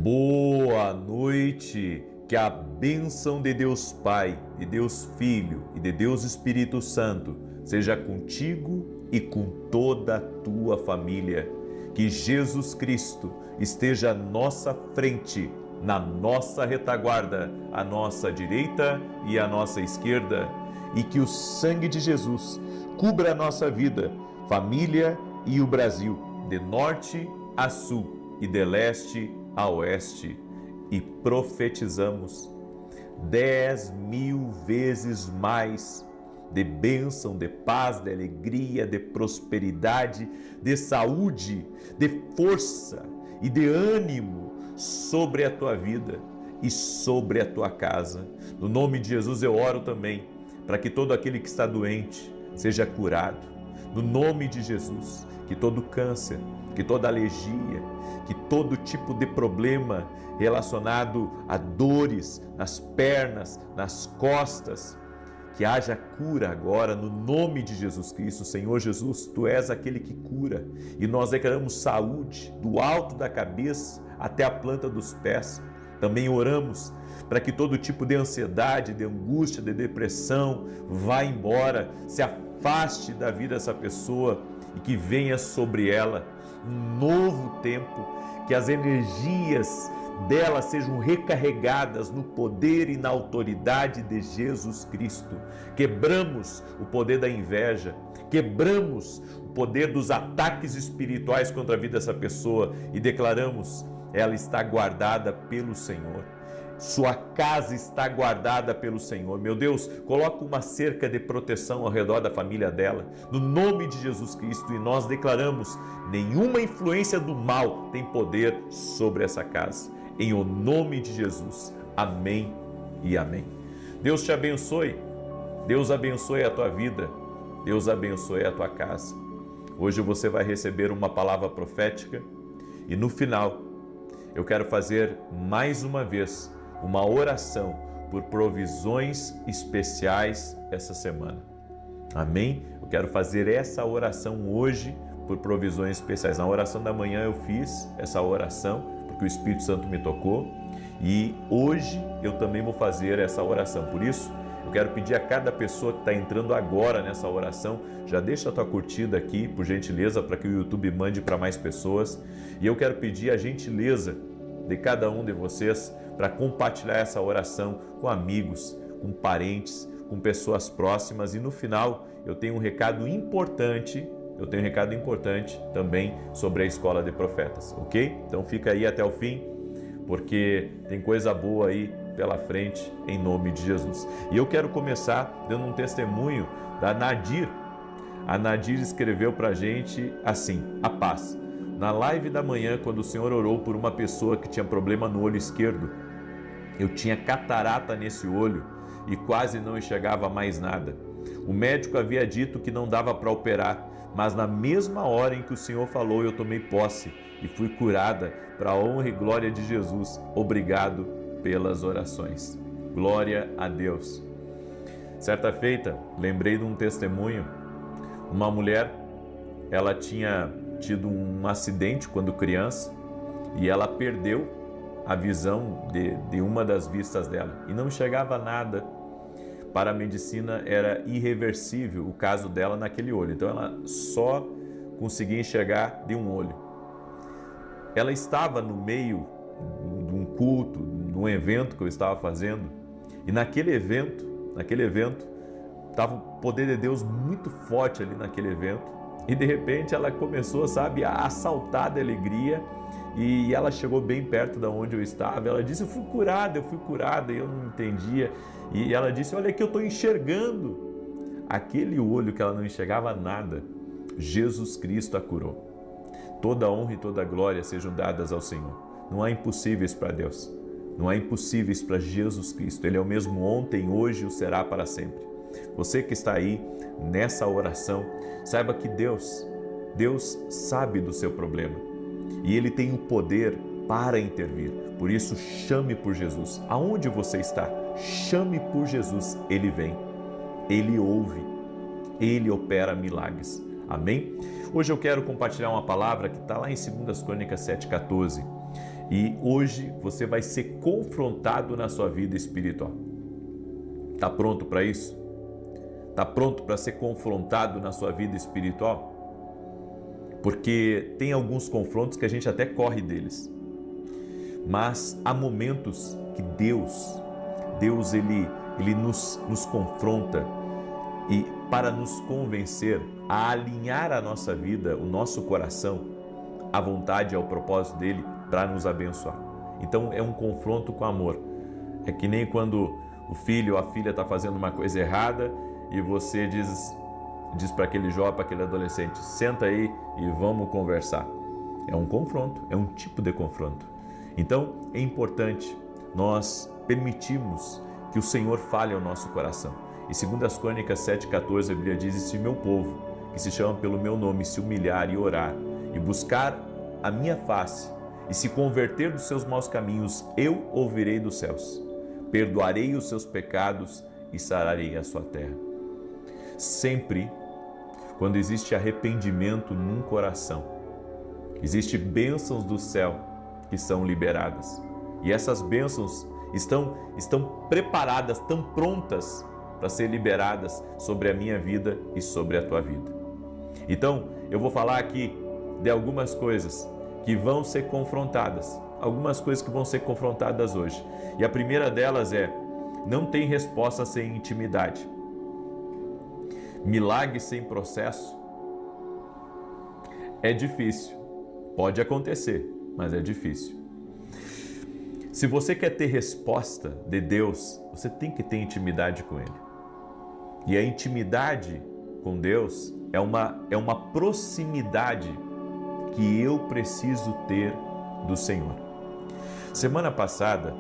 Boa noite, que a bênção de Deus Pai, de Deus Filho e de Deus Espírito Santo seja contigo e com toda a tua família. Que Jesus Cristo esteja à nossa frente, na nossa retaguarda, à nossa direita e à nossa esquerda, e que o sangue de Jesus cubra a nossa vida, família e o Brasil, de norte a sul e de leste a oeste, e profetizamos 10.000 vezes mais de bênção, de paz, de alegria, de prosperidade, de saúde, de força e de ânimo sobre a tua vida e sobre a tua casa. No nome de Jesus eu oro também para que todo aquele que está doente seja curado. No nome de Jesus, que todo câncer, que toda alergia, que todo tipo de problema relacionado a dores nas pernas, nas costas, que haja cura agora no nome de Jesus Cristo. Senhor Jesus, Tu és aquele que cura e nós declaramos saúde do alto da cabeça até a planta dos pés. Também oramos para que todo tipo de ansiedade, de angústia, de depressão vá embora, se afaste da vida dessa pessoa e que venha sobre ela um novo tempo, que as energias dela sejam recarregadas no poder e na autoridade de Jesus Cristo. Quebramos o poder da inveja, quebramos o poder dos ataques espirituais contra a vida dessa pessoa e declaramos: ela está guardada pelo Senhor. Sua casa está guardada pelo Senhor. Meu Deus, coloca uma cerca de proteção ao redor da família dela, no nome de Jesus Cristo, e nós declaramos: nenhuma influência do mal tem poder sobre essa casa. Em o nome de Jesus. Amém e amém. Deus te abençoe. Deus abençoe a tua vida. Deus abençoe a tua casa. Hoje você vai receber uma palavra profética e no final eu quero fazer mais uma vez uma oração por provisões especiais essa semana. Amém? Eu quero fazer essa oração hoje por provisões especiais. Na oração da manhã eu fiz essa oração porque o Espírito Santo me tocou e hoje eu também vou fazer essa oração. Por isso, eu quero pedir a cada pessoa que está entrando agora nessa oração, já deixa a tua curtida aqui, por gentileza, para que o YouTube mande para mais pessoas. E eu quero pedir a gentileza de cada um de vocês para compartilhar essa oração com amigos, com parentes, com pessoas próximas. E no final eu tenho um recado importante, também sobre a Escola de Profetas, ok? Então fica aí até o fim, porque tem coisa boa aí pela frente, em nome de Jesus. E eu quero começar dando um testemunho da Nadir. A Nadir escreveu pra gente assim: a paz. Na live da manhã, quando o Senhor orou por uma pessoa que tinha problema no olho esquerdo, eu tinha catarata nesse olho e quase não enxergava mais nada. O médico havia dito que não dava para operar, mas na mesma hora em que o Senhor falou, eu tomei posse e fui curada para a honra e glória de Jesus. Obrigado pelas orações. Glória a Deus. Certa feita, lembrei de um testemunho. Uma mulher, ela tinha tido um acidente quando criança e ela perdeu a visão de uma das vistas dela e não enxergava nada. Para a medicina era irreversível o caso dela naquele olho, então ela só conseguia enxergar de um olho. Ela estava no meio de um culto, de um evento que eu estava fazendo, e naquele evento estava o poder de Deus muito forte ali naquele evento, e de repente ela começou, a saltar de alegria, e ela chegou bem perto de onde eu estava. Ela disse: eu fui curada, e eu não entendia. E ela disse: olha aqui, eu estou enxergando. Aquele olho que ela não enxergava nada, Jesus Cristo a curou. Toda honra e toda glória sejam dadas ao Senhor. Não há impossíveis para Deus, não há impossíveis para Jesus Cristo. Ele é o mesmo ontem, hoje e o será para sempre. Você que está aí nessa oração, saiba que Deus sabe do seu problema e Ele tem o poder para intervir. Por isso, chame por Jesus. Aonde você está, chame por Jesus. Ele vem, Ele ouve, Ele opera milagres. Amém? Hoje eu quero compartilhar uma palavra que está lá em 2 Crônicas 7,14. E hoje você vai ser confrontado na sua vida espiritual. Está pronto para isso? Está pronto para ser confrontado na sua vida espiritual? Porque tem alguns confrontos que a gente até corre deles. Mas há momentos que Deus ele nos confronta e para nos convencer a alinhar a nossa vida, o nosso coração, à vontade e ao propósito dele para nos abençoar. Então é um confronto com amor. É que nem quando o filho ou a filha está fazendo uma coisa errada e você diz para aquele jovem, para aquele adolescente, senta aí e vamos conversar. É um confronto, é um tipo de confronto. Então é importante nós permitirmos que o Senhor fale ao nosso coração. E segundo as Crônicas 7,14, a Bíblia diz: se meu povo, que se chama pelo meu nome, se humilhar e orar e buscar a minha face e se converter dos seus maus caminhos, eu ouvirei dos céus, perdoarei os seus pecados e sararei a sua terra. Sempre quando existe arrependimento num coração, existem bênçãos do céu que são liberadas. E essas bênçãos estão preparadas, estão prontas para ser liberadas sobre a minha vida e sobre a tua vida. Então, eu vou falar aqui de algumas coisas que vão ser confrontadas, algumas coisas que vão ser confrontadas hoje. E a primeira delas é: não tem resposta sem intimidade. Milagre sem processo é difícil. Pode acontecer, mas é difícil. Se você quer ter resposta de Deus, você tem que ter intimidade com Ele. E a intimidade com Deus é uma proximidade que eu preciso ter do Senhor. Semana passada,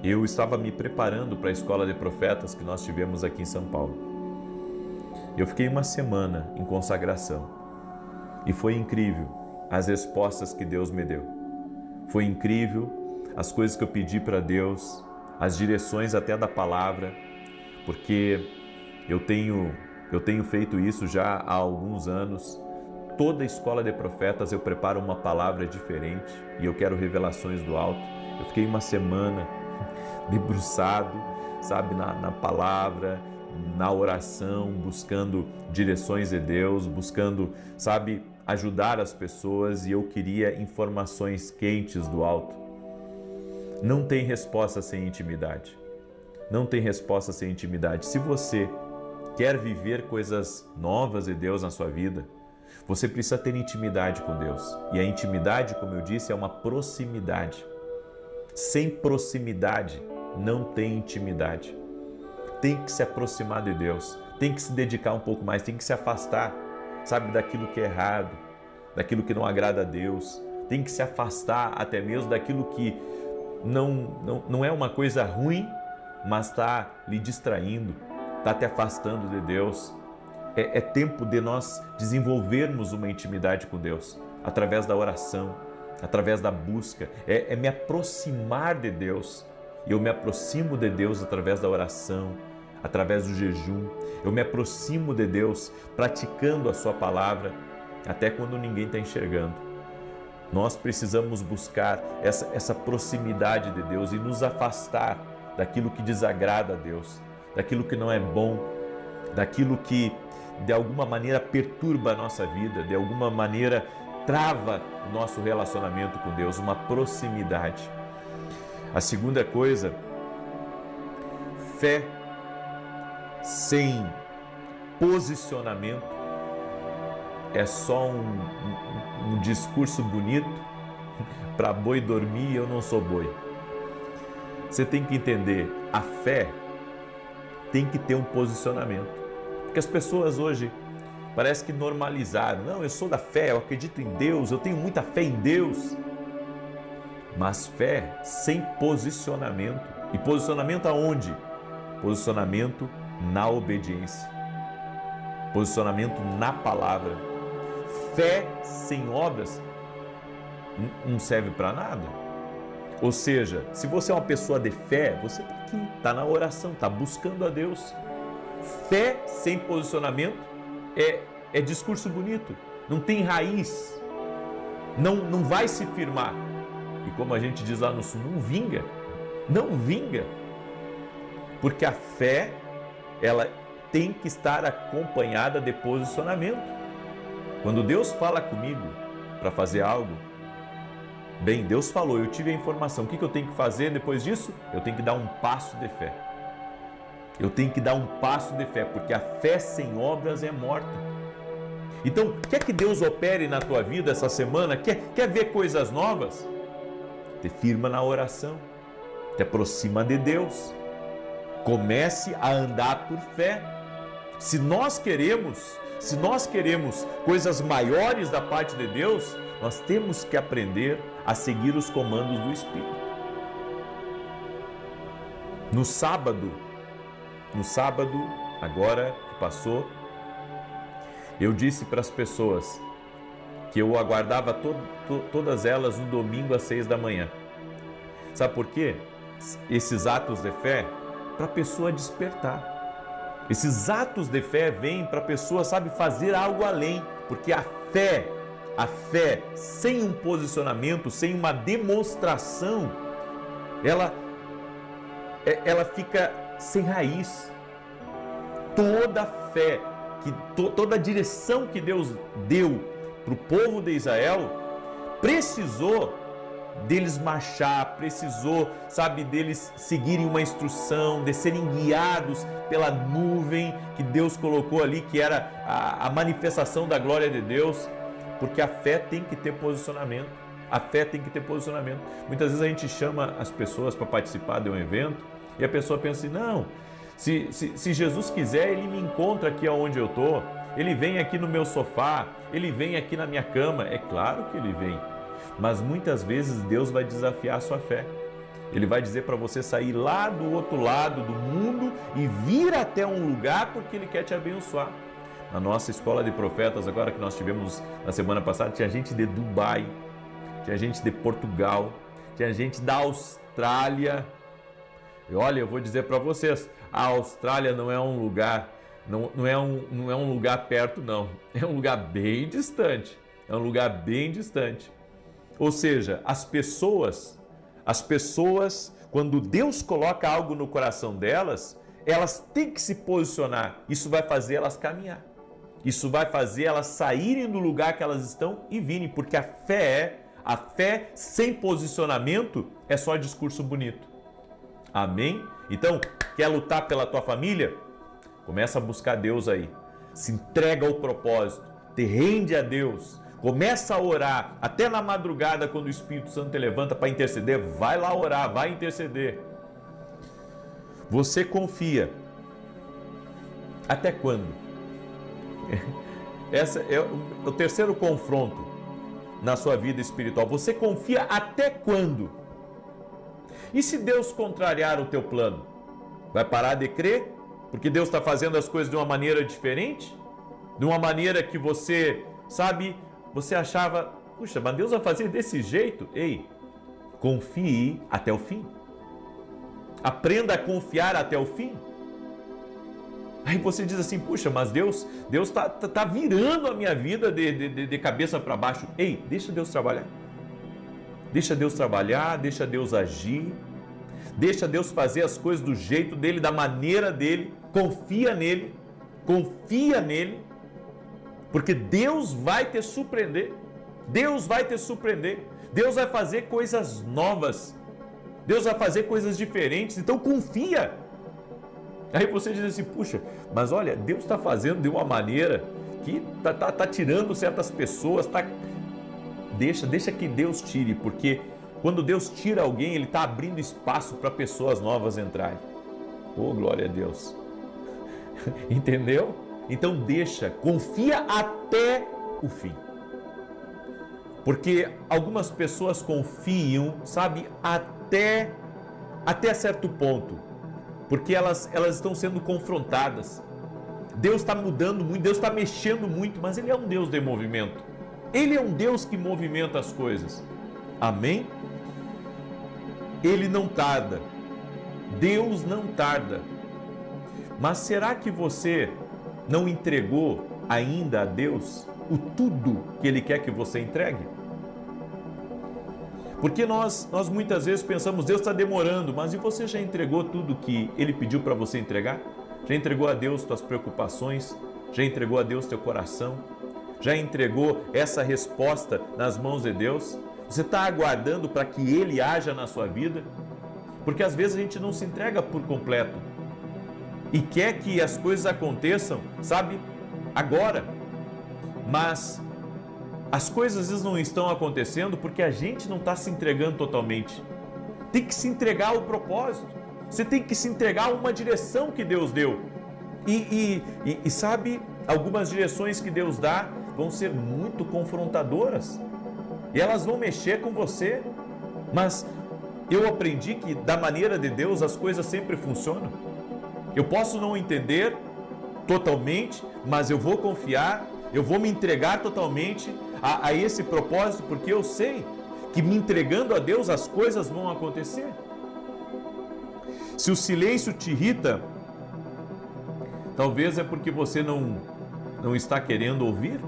eu estava me preparando para a escola de profetas que nós tivemos aqui em São Paulo. Eu fiquei uma semana em consagração e foi incrível as respostas que Deus me deu. Foi incrível as coisas que eu pedi para Deus, as direções até da palavra, porque eu tenho feito isso já há alguns anos. Toda escola de profetas eu preparo uma palavra diferente e eu quero revelações do alto. Eu fiquei uma semana debruçado, sabe, na palavra, na oração, buscando direções de Deus, buscando, sabe, ajudar as pessoas, e eu queria informações quentes do alto. Não tem resposta sem intimidade. Não tem resposta sem intimidade. Se você quer viver coisas novas de Deus na sua vida, você precisa ter intimidade com Deus. E a intimidade, como eu disse, é uma proximidade. Sem proximidade, não tem intimidade. Tem que se aproximar de Deus, tem que se dedicar um pouco mais, tem que se afastar, sabe, daquilo que é errado, daquilo que não agrada a Deus. Tem que se afastar até mesmo daquilo que não é uma coisa ruim, mas está lhe distraindo, está te afastando de Deus. É tempo de nós desenvolvermos uma intimidade com Deus, através da oração, através da busca, é me aproximar de Deus. Eu me aproximo de Deus através da oração, através do jejum. Eu me aproximo de Deus praticando a sua palavra, até quando ninguém está enxergando. Nós precisamos buscar essa proximidade de Deus e nos afastar daquilo que desagrada a Deus, daquilo que não é bom, daquilo que de alguma maneira perturba a nossa vida, de alguma maneira trava o nosso relacionamento com Deus, uma proximidade. A segunda coisa, fé sem posicionamento é só um discurso bonito para boi dormir e eu não sou boi. Você tem que entender, a fé tem que ter um posicionamento. Porque as pessoas hoje parece que normalizaram. Não, eu sou da fé, eu acredito em Deus, eu tenho muita fé em Deus. Mas fé sem posicionamento. E posicionamento aonde? Posicionamento na obediência. Posicionamento na palavra. Fé sem obras não serve para nada. Ou seja, se você é uma pessoa de fé, você está aqui, está na oração, está buscando a Deus. Fé sem posicionamento é discurso bonito, não tem raiz, não vai se firmar. e como a gente diz lá no sul, não vinga. Não vinga. Porque a fé, ela tem que estar acompanhada de posicionamento. Quando Deus fala comigo para fazer algo, bem, Deus falou, eu tive a informação, o que eu tenho que fazer depois disso? Eu tenho que dar um passo de fé. Eu tenho que dar um passo de fé, porque a fé sem obras é morta. Então, quer que Deus opere na tua vida essa semana? Quer ver coisas novas? Te firma na oração, te aproxima de Deus, comece a andar por fé. Se nós queremos coisas maiores da parte de Deus, nós temos que aprender a seguir os comandos do Espírito. No sábado, agora que passou, eu disse para as pessoas que eu aguardava todas elas no domingo às 6 da manhã. Sabe por quê? Esses atos de fé, para a pessoa despertar. Esses atos de fé vêm para a pessoa, sabe, fazer algo além. Porque a fé sem um posicionamento, sem uma demonstração, ela fica sem raiz. Toda a fé, toda a direção que Deus deu para o povo de Israel, precisou deles marchar, precisou, sabe, deles seguirem uma instrução, de serem guiados pela nuvem que Deus colocou ali, que era a manifestação da glória de Deus, porque a fé tem que ter posicionamento. A fé tem que ter posicionamento. Muitas vezes a gente chama as pessoas para participar de um evento e a pessoa pensa assim, não, se Jesus quiser, Ele me encontra aqui onde eu estou, Ele vem aqui no meu sofá, Ele vem aqui na minha cama. É claro que Ele vem, mas muitas vezes Deus vai desafiar a sua fé. Ele vai dizer para você sair lá do outro lado do mundo e vir até um lugar porque Ele quer te abençoar. Na nossa escola de profetas, agora que nós tivemos na semana passada, tinha gente de Dubai, tinha gente de Portugal, tinha gente da Austrália. E olha, eu vou dizer para vocês, a Austrália não é um lugar, não é um lugar perto, não. É um lugar bem distante. É um lugar bem distante. Ou seja, as pessoas, quando Deus coloca algo no coração delas, elas têm que se posicionar. Isso vai fazer elas caminhar. Isso vai fazer elas saírem do lugar que elas estão e virem, porque a fé sem posicionamento é só discurso bonito. Amém? Então, quer lutar pela tua família? Começa a buscar Deus aí. Se entrega ao propósito, te rende a Deus. Começa a orar, até na madrugada, quando o Espírito Santo te levanta para interceder, vai lá orar, vai interceder. Você confia. Até quando? Esse é o terceiro confronto na sua vida espiritual. Você confia até quando? E se Deus contrariar o teu plano? Vai parar de crer? Porque Deus está fazendo as coisas de uma maneira diferente? De uma maneira que você, sabe, você achava, puxa, mas Deus vai fazer desse jeito? Ei, confie até o fim. Aprenda a confiar até o fim. Aí você diz assim, puxa, mas Deus tá virando a minha vida de cabeça para baixo. Ei, deixa Deus trabalhar. Deixa Deus trabalhar, deixa Deus agir. Deixa Deus fazer as coisas do jeito dele, da maneira dele. Confia nele. Confia nele. Porque Deus vai te surpreender. Deus vai te surpreender. Deus vai fazer coisas novas. Deus vai fazer coisas diferentes. Então confia. Aí você diz assim, puxa, mas olha, Deus está fazendo de uma maneira que tá tirando certas pessoas. Deixa que Deus tire, porque quando Deus tira alguém, Ele está abrindo espaço para pessoas novas entrarem. Oh, glória a Deus. Entendeu? Então confia até o fim. Porque algumas pessoas confiam, sabe, até certo ponto. Porque elas estão sendo confrontadas. Deus está mudando muito, Deus está mexendo muito, mas Ele é um Deus de movimento. Ele é um Deus que movimenta as coisas. Amém? Ele não tarda. Deus não tarda. Mas será que você não entregou ainda a Deus o tudo que Ele quer que você entregue? Porque nós muitas vezes pensamos, Deus está demorando, mas e você já entregou tudo que Ele pediu para você entregar? Já entregou a Deus tuas preocupações? Já entregou a Deus teu coração? Já entregou essa resposta nas mãos de Deus? Você está aguardando para que Ele haja na sua vida? Porque às vezes a gente não se entrega por completo e quer que as coisas aconteçam, sabe, agora. Mas as coisas às vezes não estão acontecendo porque a gente não está se entregando totalmente. Tem que se entregar ao propósito. Você tem que se entregar a uma direção que Deus deu. E sabe, algumas direções que Deus dá vão ser muito confrontadoras. E elas vão mexer com você. Mas eu aprendi que da maneira de Deus as coisas sempre funcionam. Eu posso não entender totalmente, mas eu vou confiar, eu vou me entregar totalmente a esse propósito, porque eu sei que me entregando a Deus as coisas vão acontecer. Se o silêncio te irrita, talvez é porque você não está querendo ouvir.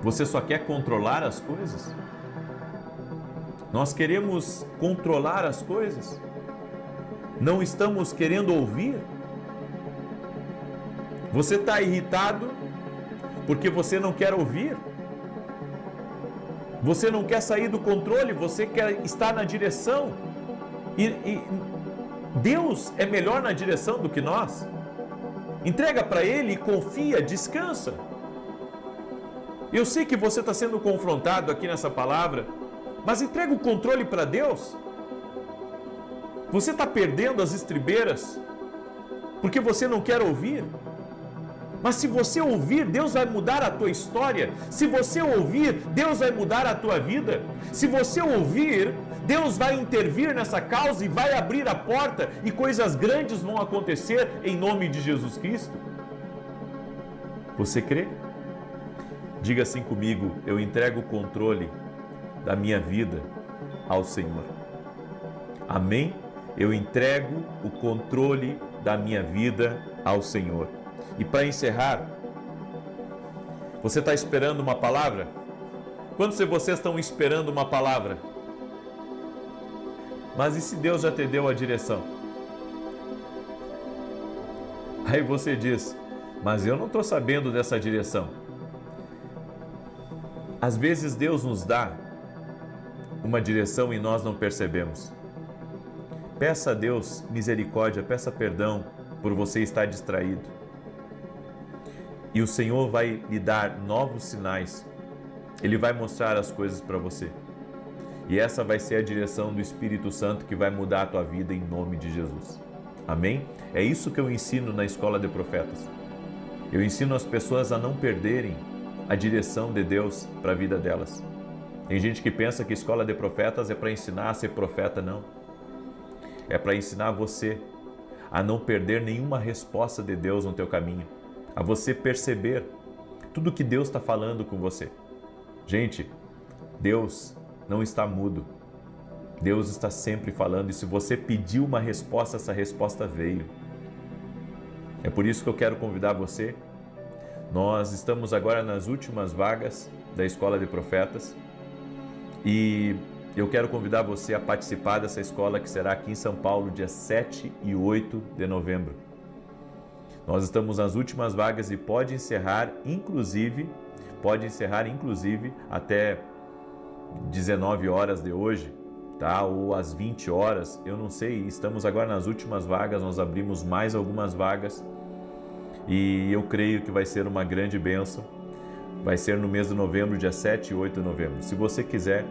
Você só quer controlar as coisas. Nós queremos controlar as coisas. Não estamos querendo ouvir. Você está irritado porque você não quer ouvir. Você não quer sair do controle, você quer estar na direção. E Deus é melhor na direção do que nós. Entrega para Ele e confia, descansa. Eu sei que você está sendo confrontado aqui nessa palavra, mas entrega o controle para Deus. Você está perdendo as estribeiras porque você não quer ouvir. Mas se você ouvir, Deus vai mudar a tua história. Se você ouvir, Deus vai mudar a tua vida. Se você ouvir, Deus vai intervir nessa causa e vai abrir a porta e coisas grandes vão acontecer em nome de Jesus Cristo. Você crê? Diga assim comigo: eu entrego o controle da minha vida ao Senhor. Amém? Eu entrego o controle da minha vida ao Senhor. E para encerrar, você está esperando uma palavra? Quantos de vocês estão esperando uma palavra? Mas e se Deus já te deu a direção? Aí você diz, mas eu não estou sabendo dessa direção. Às vezes Deus nos dá uma direção e nós não percebemos. Peça a Deus misericórdia, peça perdão por você estar distraído. E o Senhor vai lhe dar novos sinais. Ele vai mostrar as coisas para você. E essa vai ser a direção do Espírito Santo que vai mudar a tua vida em nome de Jesus. Amém? É isso que eu ensino na Escola de Profetas. Eu ensino as pessoas a não perderem a direção de Deus para a vida delas. Tem gente que pensa que Escola de Profetas é para ensinar a ser profeta, não. É para ensinar você a não perder nenhuma resposta de Deus no teu caminho. A você perceber tudo que Deus está falando com você. Gente, Deus não está mudo. Deus está sempre falando e se você pediu uma resposta, essa resposta veio. É por isso que eu quero convidar você. Nós estamos agora nas últimas vagas da Escola de Profetas e eu quero convidar você a participar dessa escola que será aqui em São Paulo, dia 7 e 8 de novembro. Nós estamos nas últimas vagas e pode encerrar inclusive até 19 horas de hoje, tá? Ou às 20 horas, eu não sei, estamos agora nas últimas vagas, nós abrimos mais algumas vagas e eu creio que vai ser uma grande bênção. Vai ser no mês de novembro, dia 7 e 8 de novembro. Se você quiser,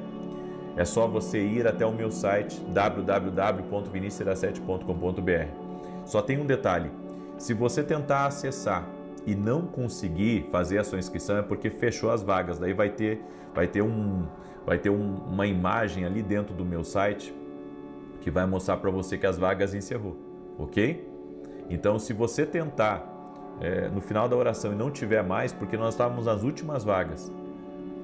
é só você ir até o meu site www.vinicius7.com.br. Só tem um detalhe. Se você tentar acessar e não conseguir fazer a sua inscrição é porque fechou as vagas. Daí vai ter uma imagem ali dentro do meu site que vai mostrar para você que as vagas encerrou, ok? Então, se você tentar no final da oração e não tiver mais, porque nós estávamos nas últimas vagas,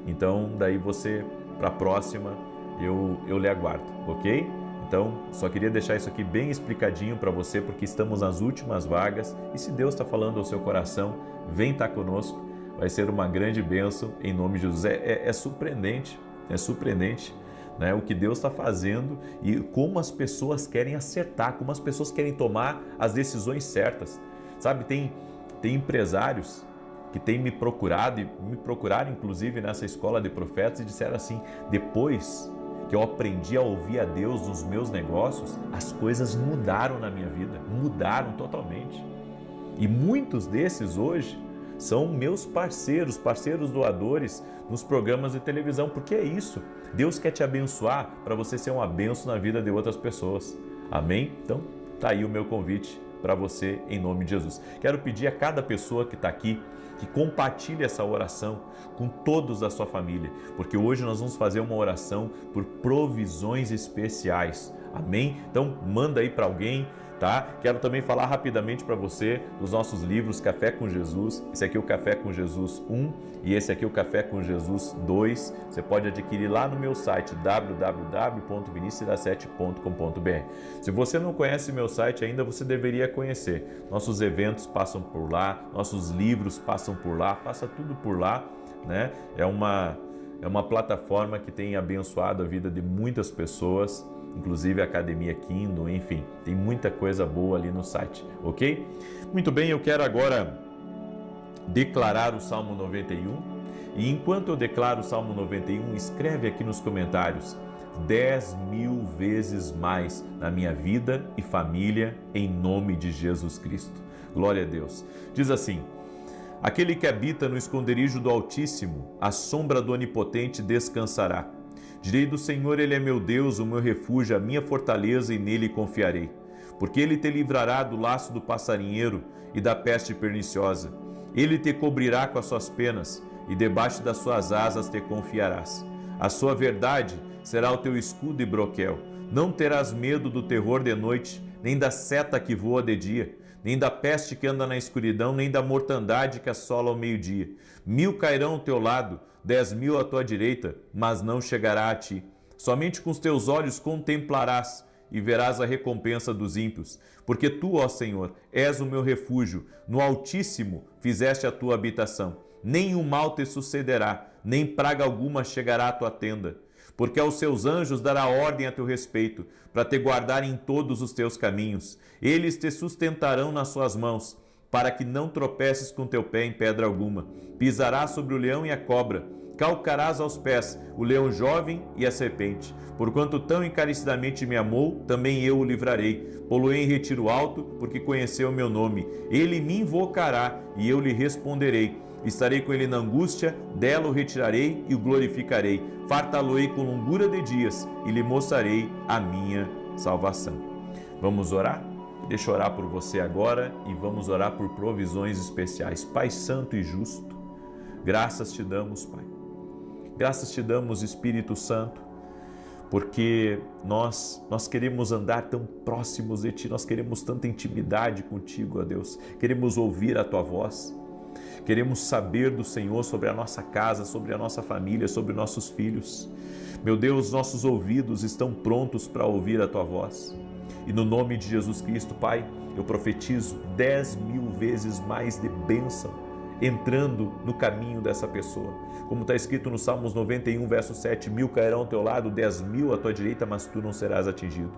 então daí você, para a próxima, eu lhe aguardo, ok? Então, só queria deixar isso aqui bem explicadinho para você, porque estamos nas últimas vagas e se Deus está falando ao seu coração, vem estar conosco, vai ser uma grande bênção em nome de Jesus. É surpreendente É surpreendente, né, o que Deus está fazendo e como as pessoas querem acertar, como as pessoas querem tomar as decisões certas. Sabe, tem empresários que têm me procurado e me procuraram inclusive nessa escola de profetas e disseram assim: depois que eu aprendi a ouvir a Deus nos meus negócios, as coisas mudaram na minha vida, mudaram totalmente. E muitos desses hoje são meus parceiros doadores nos programas de televisão, porque é isso. Deus quer te abençoar para você ser uma bênção na vida de outras pessoas. Amém? Então, tá aí o meu convite para você em nome de Jesus. Quero pedir a cada pessoa que está aqui que compartilhe essa oração com todos da sua família, porque hoje nós vamos fazer uma oração por provisões especiais. Amém? Então, manda aí para alguém. Tá? Quero também falar rapidamente para você dos nossos livros Café com Jesus. Esse aqui é o Café com Jesus 1 e esse aqui é o Café com Jesus 2. Você pode adquirir lá no meu site www.vinicius7.com.br. Se você não conhece meu site ainda, você deveria conhecer. Nossos eventos passam por lá, nossos livros passam por lá, passa tudo por lá, né? É uma plataforma que tem abençoado a vida de muitas pessoas, inclusive a Academia Kindle, enfim, tem muita coisa boa ali no site, ok? Muito bem, eu quero agora declarar o Salmo 91 e enquanto eu declaro o Salmo 91, escreve aqui nos comentários 10.000 vezes mais na minha vida e família, em nome de Jesus Cristo. Glória a Deus. Diz assim: aquele que habita no esconderijo do Altíssimo, à sombra do Onipotente descansará. Direi do Senhor, Ele é meu Deus, o meu refúgio, a minha fortaleza, e nele confiarei. Porque Ele te livrará do laço do passarinheiro e da peste perniciosa. Ele te cobrirá com as suas penas, e debaixo das suas asas te confiarás. A sua verdade será o teu escudo e broquel. Não terás medo do terror de noite, nem da seta que voa de dia, nem da peste que anda na escuridão, nem da mortandade que assola ao meio-dia. 1000 cairão ao teu lado, 10.000 à tua direita, mas não chegará a ti. Somente com os teus olhos contemplarás e verás a recompensa dos ímpios. Porque tu, ó Senhor, és o meu refúgio, no Altíssimo fizeste a tua habitação. Nenhum mal te sucederá, nem praga alguma chegará à tua tenda. Porque aos seus anjos dará ordem a teu respeito, para te guardarem em todos os teus caminhos. Eles te sustentarão nas suas mãos, para que não tropeces com teu pé em pedra alguma. Pisarás sobre o leão e a cobra, calcarás aos pés o leão jovem e a serpente. Porquanto tão encarecidamente me amou, também eu o livrarei. Pô-lo-ei em retiro alto, porque conheceu o meu nome. Ele me invocará e eu lhe responderei. Estarei com ele na angústia, dela o retirarei e o glorificarei. Fartá-lo-ei com longura de dias e lhe mostrarei a minha salvação. Vamos orar? Deixa eu orar por você agora e vamos orar por provisões especiais. Pai Santo e Justo, graças te damos, Pai. Graças te damos, Espírito Santo, porque nós queremos andar tão próximos de Ti, nós queremos tanta intimidade contigo, ó Deus. Queremos ouvir a Tua voz, queremos saber do Senhor sobre a nossa casa, sobre a nossa família, sobre nossos filhos. Meu Deus, nossos ouvidos estão prontos para ouvir a Tua voz. E no nome de Jesus Cristo, Pai, eu profetizo 10.000 vezes mais de bênção entrando no caminho dessa pessoa. Como está escrito no Salmos 91, verso 7, 1000 cairão ao teu lado, 10.000 à tua direita, mas tu não serás atingido.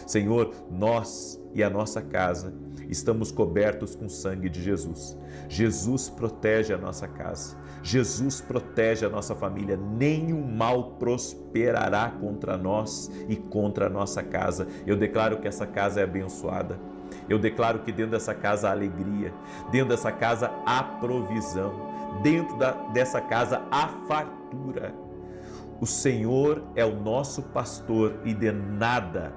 Senhor, nós e a nossa casa estamos cobertos com o sangue de Jesus. Jesus protege a nossa casa. Jesus protege a nossa família. Nenhum mal prosperará contra nós e contra a nossa casa. Eu declaro que essa casa é abençoada. Eu declaro que dentro dessa casa há alegria, dentro dessa casa há provisão, dentro dessa casa há fartura. O Senhor é o nosso pastor e de nada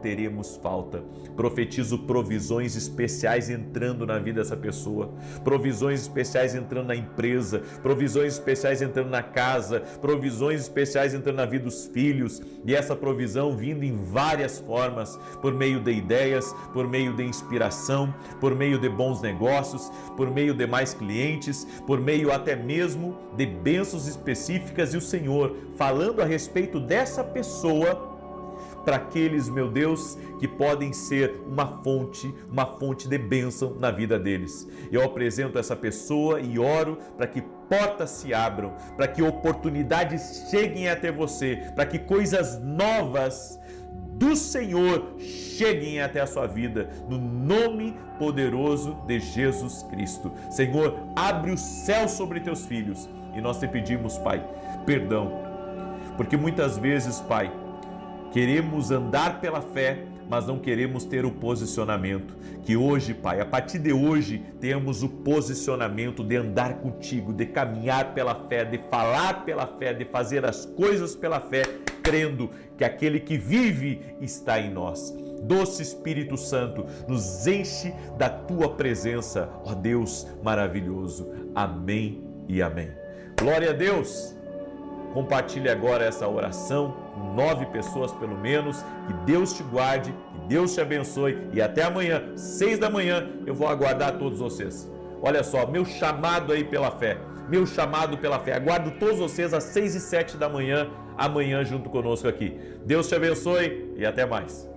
teremos falta. Profetizo provisões especiais entrando na vida dessa pessoa, provisões especiais entrando na empresa, provisões especiais entrando na casa, provisões especiais entrando na vida dos filhos, e essa provisão vindo em várias formas, por meio de ideias, por meio de inspiração, por meio de bons negócios, por meio de mais clientes, por meio até mesmo de bênçãos específicas, e o Senhor falando a respeito dessa pessoa para aqueles, meu Deus, que podem ser uma fonte de bênção na vida deles. Eu apresento essa pessoa e oro para que portas se abram, para que oportunidades cheguem até você, para que coisas novas do Senhor cheguem até a sua vida, no nome poderoso de Jesus Cristo. Senhor, abre o céu sobre teus filhos e nós te pedimos, Pai, perdão, porque muitas vezes, Pai, queremos andar pela fé, mas não queremos ter o posicionamento. Que hoje, Pai, a partir de hoje, tenhamos o posicionamento de andar contigo, de caminhar pela fé, de falar pela fé, de fazer as coisas pela fé, crendo que aquele que vive está em nós. Doce Espírito Santo, nos enche da tua presença, ó Deus maravilhoso. Amém e amém. Glória a Deus. Compartilhe agora essa oração com 9 pessoas pelo menos. Que Deus te guarde, que Deus te abençoe e até amanhã, 6 da manhã, eu vou aguardar todos vocês. Olha só, meu chamado aí pela fé, aguardo todos vocês às 6 e 7 da manhã, amanhã junto conosco aqui. Deus te abençoe e até mais.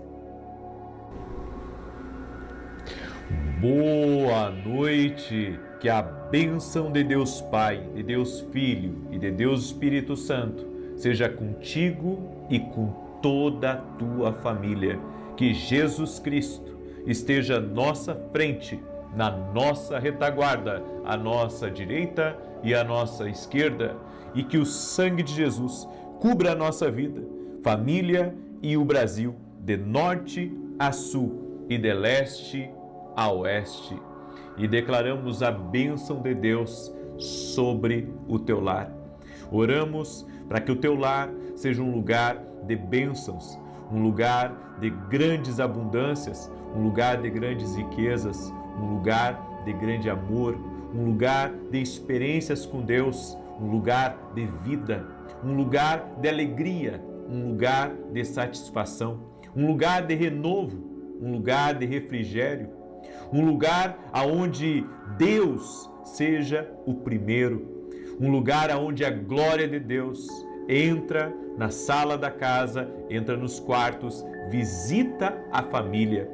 Boa noite. Que a bênção de Deus Pai, de Deus Filho e de Deus Espírito Santo seja contigo e com toda a tua família. Que Jesus Cristo esteja à nossa frente, na nossa retaguarda, à nossa direita e à nossa esquerda, e que o sangue de Jesus cubra a nossa vida, família e o Brasil, de norte a sul e de leste a oeste. E declaramos a bênção de Deus sobre o teu lar. Oramos para que o teu lar seja um lugar de bênçãos, um lugar de grandes abundâncias, um lugar de grandes riquezas, um lugar de grande amor, um lugar de experiências com Deus, um lugar de vida, um lugar de alegria, um lugar de satisfação, um lugar de renovo, um lugar de refrigério, um lugar aonde Deus seja o primeiro, um lugar aonde a glória de Deus entra na sala da casa, entra nos quartos, visita a família.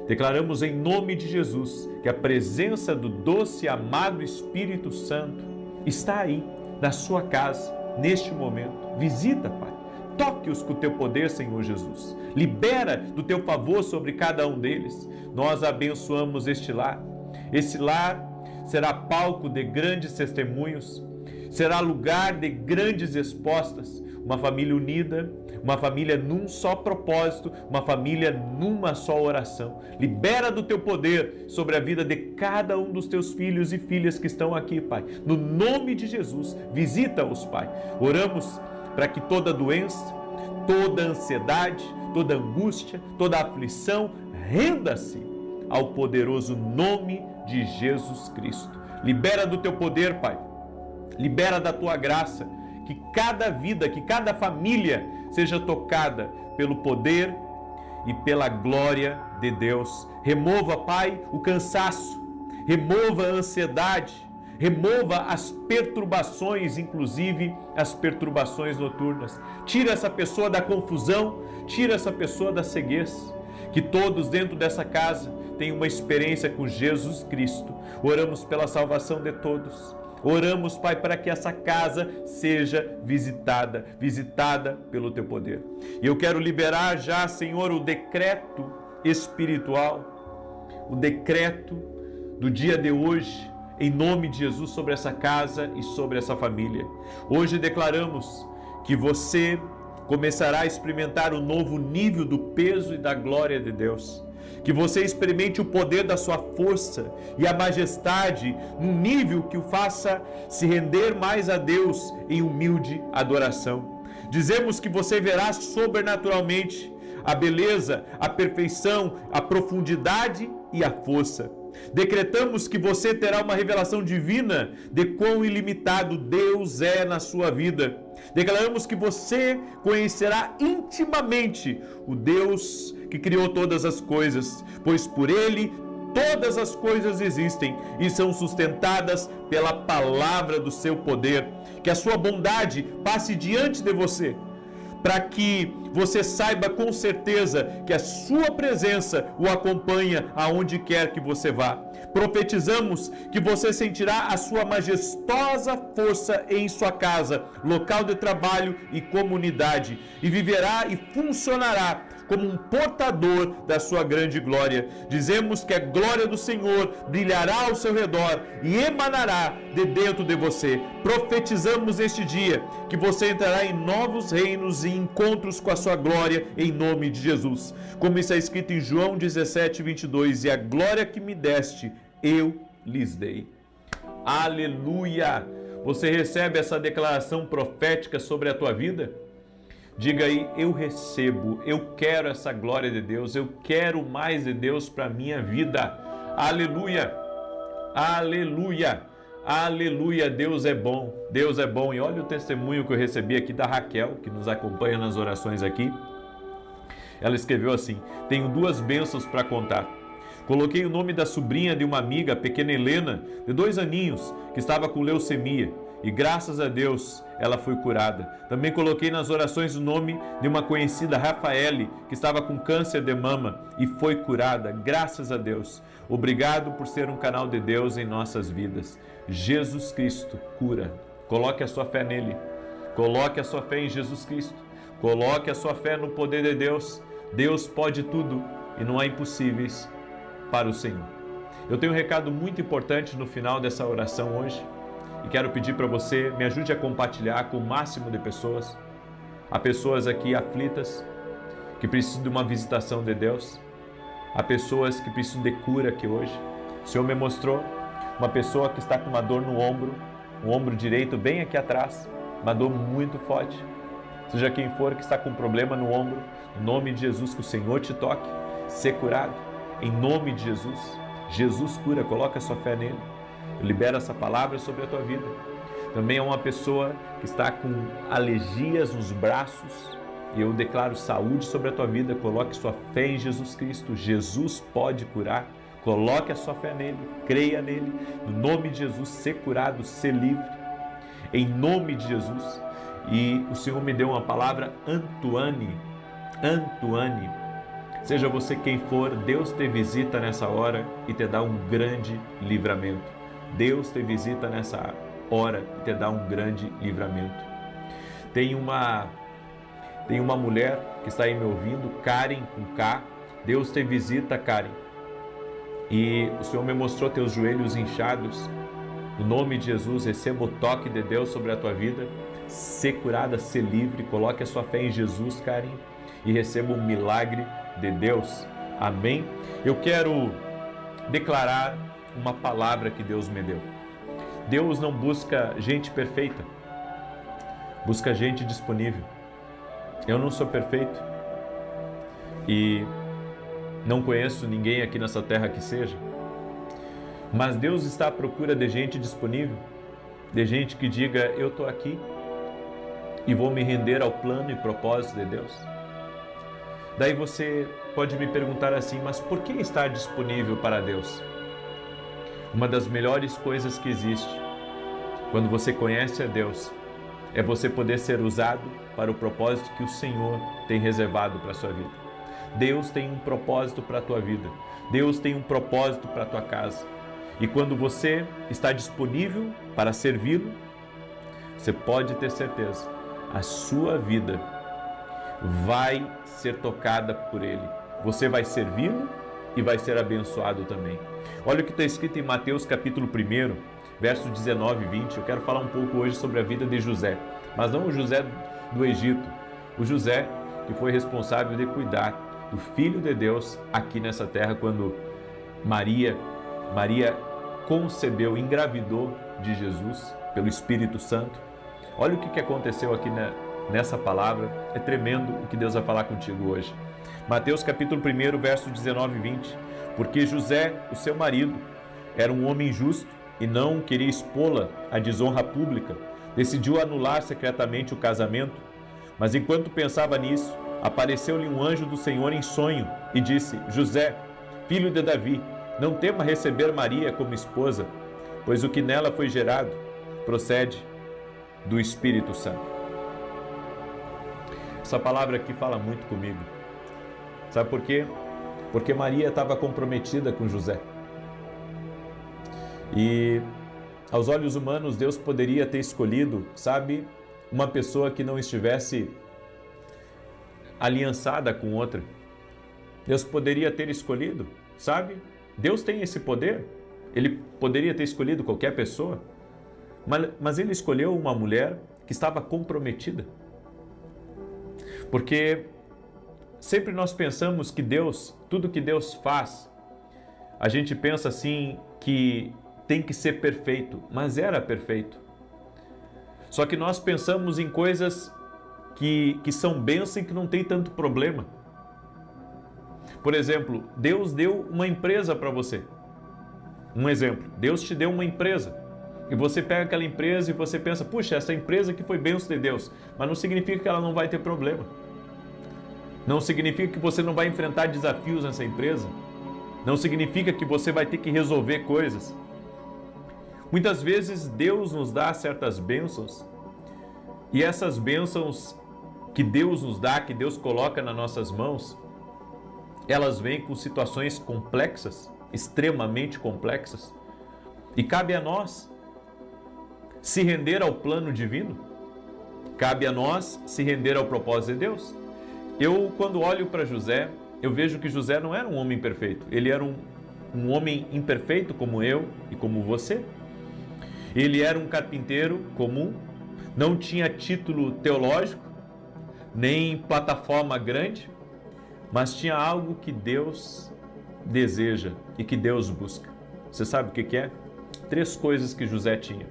Declaramos em nome de Jesus que a presença do doce e amado Espírito Santo está aí, na sua casa, neste momento. Visita, Pai. Toque-os com o teu poder, Senhor Jesus. Libera do teu favor sobre cada um deles. Nós abençoamos este lar. Esse lar será palco de grandes testemunhos, será lugar de grandes respostas. Uma família unida, uma família num só propósito, uma família numa só oração. Libera do teu poder sobre a vida de cada um dos teus filhos e filhas que estão aqui, Pai. No nome de Jesus, visita-os, Pai. Oramos para que toda doença, toda ansiedade, toda angústia, toda aflição renda-se ao poderoso nome de Jesus Cristo. Libera do teu poder, Pai. Libera da tua graça, que cada vida, que cada família seja tocada pelo poder e pela glória de Deus. Remova, Pai, o cansaço, remova a ansiedade, remova as perturbações, inclusive as perturbações noturnas. Tira essa pessoa da confusão, tira essa pessoa da ceguez. Que todos dentro dessa casa tenham uma experiência com Jesus Cristo. Oramos pela salvação de todos. Oramos, Pai, para que essa casa seja visitada pelo teu poder. E eu quero liberar já, Senhor, o decreto espiritual, o decreto do dia de hoje, em nome de Jesus, sobre essa casa e sobre essa família. Hoje declaramos que você começará a experimentar um novo nível do peso e da glória de Deus. Que você experimente o poder da sua força e a majestade num nível que o faça se render mais a Deus em humilde adoração. Dizemos que você verá sobrenaturalmente a beleza, a perfeição, a profundidade e a força. Decretamos que você terá uma revelação divina de quão ilimitado Deus é na sua vida. Declaramos que você conhecerá intimamente o Deus que criou todas as coisas, pois por Ele todas as coisas existem e são sustentadas pela palavra do seu poder. Que a sua bondade passe diante de você, para que você saiba com certeza que a sua presença o acompanha aonde quer que você vá. Profetizamos que você sentirá a sua majestosa força em sua casa, local de trabalho e comunidade, e viverá e funcionará como um portador da sua grande glória. Dizemos que a glória do Senhor brilhará ao seu redor e emanará de dentro de você. Profetizamos neste dia que você entrará em novos reinos e encontros com a sua glória em nome de Jesus. Como está escrito em João 17:22, e a glória que me deste, eu lhes dei. Aleluia! Você recebe essa declaração profética sobre a tua vida? Diga aí, eu recebo, eu quero essa glória de Deus, eu quero mais de Deus para a minha vida. Aleluia, aleluia, aleluia, Deus é bom, Deus é bom. E olha o testemunho que eu recebi aqui da Raquel, que nos acompanha nas orações aqui. Ela escreveu assim: tenho 2 bênçãos para contar. Coloquei o nome da sobrinha de uma amiga, a pequena Helena, de 2 aninhos, que estava com leucemia. E graças a Deus ela foi curada. Também coloquei nas orações o nome de uma conhecida, Rafaele, que estava com câncer de mama e foi curada. Graças a Deus. Obrigado por ser um canal de Deus em nossas vidas. Jesus Cristo cura. Coloque a sua fé nele. Coloque a sua fé em Jesus Cristo. Coloque a sua fé no poder de Deus. Deus pode tudo e não há impossíveis para o Senhor. Eu tenho um recado muito importante no final dessa oração hoje. E quero pedir para você, me ajude a compartilhar com o máximo de pessoas. Há pessoas aqui aflitas, que precisam de uma visitação de Deus. Há pessoas que precisam de cura aqui hoje. O Senhor me mostrou uma pessoa que está com uma dor no ombro, o ombro direito bem aqui atrás, uma dor muito forte. Seja quem for que está com problema no ombro, em nome de Jesus, que o Senhor te toque, ser curado, em nome de Jesus. Jesus cura, coloca a sua fé nele. Eu libero essa palavra sobre a tua vida. Também é uma pessoa que está com alergias nos braços e eu declaro saúde sobre a tua vida. Coloque sua fé em Jesus Cristo. Jesus pode curar. Coloque a sua fé nele, creia nele. No nome de Jesus, ser curado, ser livre. Em nome de Jesus. E o Senhor me deu uma palavra, Antoine. Antoine. Seja você quem for, Deus te visita nessa hora e te dá um grande livramento. Deus te visita nessa hora e te dá um grande livramento. Tem uma mulher que está aí me ouvindo, Karen com K. Deus te visita, Karen. E o Senhor me mostrou teus joelhos inchados. No nome de Jesus, receba o toque de Deus sobre a tua vida. Ser curada, ser livre. Coloque a sua fé em Jesus, Karen, e receba um milagre de Deus. Amém? Eu quero declarar uma palavra que Deus me deu. Deus não busca gente perfeita, busca gente disponível. Eu não sou perfeito e não conheço ninguém aqui nessa terra que seja, mas Deus está à procura de gente disponível, de gente que diga, eu estou aqui e vou me render ao plano e propósito de Deus. Daí você pode me perguntar assim, mas por que estar disponível para Deus? Uma das melhores coisas que existe, quando você conhece a Deus, é você poder ser usado para o propósito que o Senhor tem reservado para a sua vida. Deus tem um propósito para a tua vida. Deus tem um propósito para a tua casa. E quando você está disponível para servi-lo, você pode ter certeza, a sua vida vai ser tocada por Ele. Você vai servi-lo e vai ser abençoado também. Olha o que está escrito em Mateus capítulo 1, versos 19 e 20. Eu quero falar um pouco hoje sobre a vida de José, mas não o José do Egito, o José que foi responsável de cuidar do Filho de Deus aqui nessa terra quando Maria concebeu, engravidou de Jesus pelo Espírito Santo. Olha o que aconteceu aqui nessa palavra, é tremendo o que Deus vai falar contigo hoje. Mateus capítulo 1, versos 19 e 20. Porque José, o seu marido, era um homem justo e não queria expô-la à desonra pública, decidiu anular secretamente o casamento. Mas enquanto pensava nisso, apareceu-lhe um anjo do Senhor em sonho e disse, José, filho de Davi, não tema receber Maria como esposa, pois o que nela foi gerado procede do Espírito Santo. Essa palavra aqui fala muito comigo. Sabe por quê? Porque Maria estava comprometida com José. E aos olhos humanos, Deus poderia ter escolhido, sabe, uma pessoa que não estivesse aliançada com outra. Deus poderia ter escolhido, sabe? Deus tem esse poder. Ele poderia ter escolhido qualquer pessoa, mas ele escolheu uma mulher que estava comprometida. Porque sempre nós pensamos que Deus, tudo que Deus faz, a gente pensa assim que tem que ser perfeito, mas era perfeito. Só que nós pensamos em coisas que são bênção e que não tem tanto problema. Por exemplo, Deus deu uma empresa para você. Um exemplo, Deus te deu uma empresa. E você pega aquela empresa e você pensa, puxa, essa empresa aqui foi bênção de Deus. Mas não significa que ela não vai ter problema. Não significa que você não vai enfrentar desafios nessa empresa. Não significa que você vai ter que resolver coisas. Muitas vezes Deus nos dá certas bênçãos. E essas bênçãos que Deus nos dá, que Deus coloca nas nossas mãos, elas vêm com situações complexas, extremamente complexas. E cabe a nós se render ao plano divino. Cabe a nós se render ao propósito de Deus. Eu, quando olho para José, eu vejo que José não era um homem perfeito. Ele era um homem imperfeito como eu e como você. Ele era um carpinteiro comum, não tinha título teológico, nem plataforma grande, mas tinha algo que Deus deseja e que Deus busca. Você sabe o que é? 3 coisas que José tinha.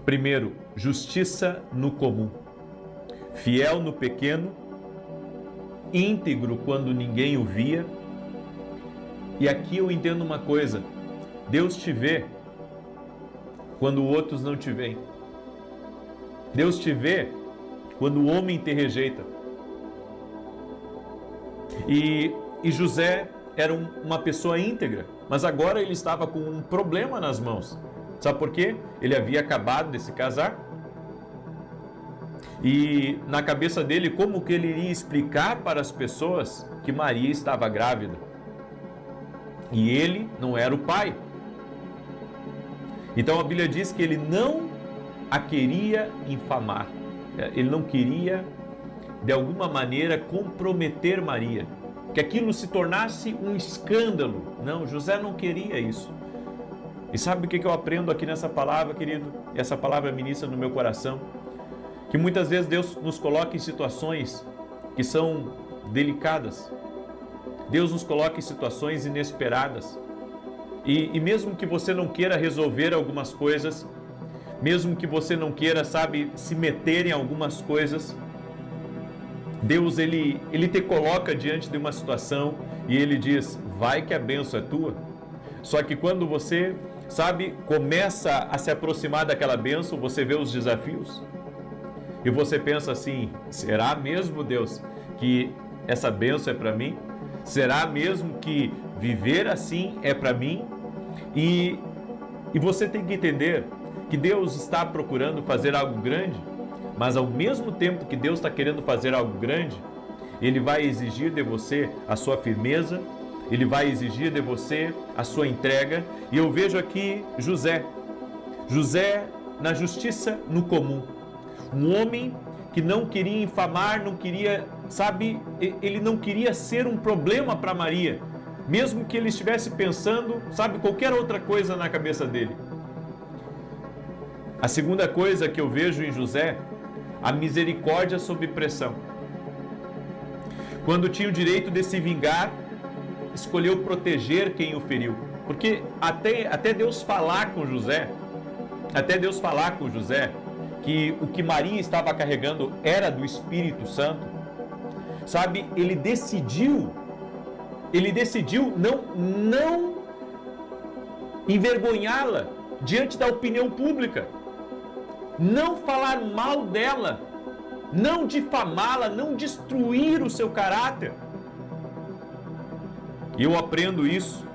Primeiro, justiça no comum. Fiel no pequeno, íntegro quando ninguém o via. E aqui eu entendo uma coisa: Deus te vê quando outros não te veem. Deus te vê quando o homem te rejeita. E José era uma pessoa íntegra, mas agora ele estava com um problema nas mãos. Sabe por quê? Ele havia acabado de se casar. E na cabeça dele, como que ele iria explicar para as pessoas que Maria estava grávida? E ele não era o pai. Então a Bíblia diz que ele não a queria infamar. Ele não queria, de alguma maneira, comprometer Maria. Que aquilo se tornasse um escândalo. Não, José não queria isso. E sabe o que eu aprendo aqui nessa palavra, querido? Essa palavra ministra no meu coração. Que muitas vezes Deus nos coloca em situações que são delicadas. Deus nos coloca em situações inesperadas. E mesmo que você não queira resolver algumas coisas, mesmo que você não queira, sabe, se meter em algumas coisas, Deus, ele te coloca diante de uma situação e ele diz, vai que a bênção é tua. Só que quando você, sabe, começa a se aproximar daquela bênção, você vê os desafios. E você pensa assim, será mesmo, Deus, que essa bênção é para mim? Será mesmo que viver assim é para mim? E você tem que entender que Deus está procurando fazer algo grande, mas ao mesmo tempo que Deus está querendo fazer algo grande, Ele vai exigir de você a sua firmeza, Ele vai exigir de você a sua entrega. E eu vejo aqui José na justiça no comum. Um homem que não queria infamar, não queria, sabe, ele não queria ser um problema para Maria, mesmo que ele estivesse pensando, sabe, qualquer outra coisa na cabeça dele. A segunda coisa que eu vejo em José, a misericórdia sob pressão. Quando tinha o direito de se vingar, escolheu proteger quem o feriu. Porque até Deus falar com José, que o que Maria estava carregando era do Espírito Santo, sabe, ele decidiu não envergonhá-la diante da opinião pública, não falar mal dela, não difamá-la, não destruir o seu caráter. E eu aprendo isso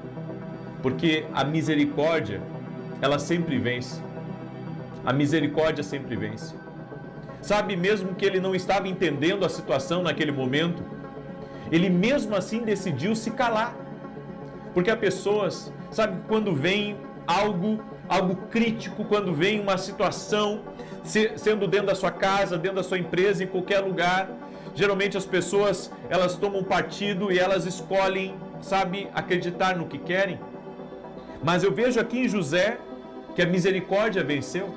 porque a misericórdia, ela sempre vence. A misericórdia sempre vence. sabe, mesmo que ele não estava entendendo a situação naquele momento, ele mesmo assim decidiu se calar. Porque há pessoas, sabe, quando vem algo crítico, quando vem uma situação, sendo dentro da sua casa, dentro da sua empresa, em qualquer lugar, geralmente as pessoas, elas tomam partido e elas escolhem, sabe, acreditar no que querem. Mas eu vejo aqui em José que a misericórdia venceu.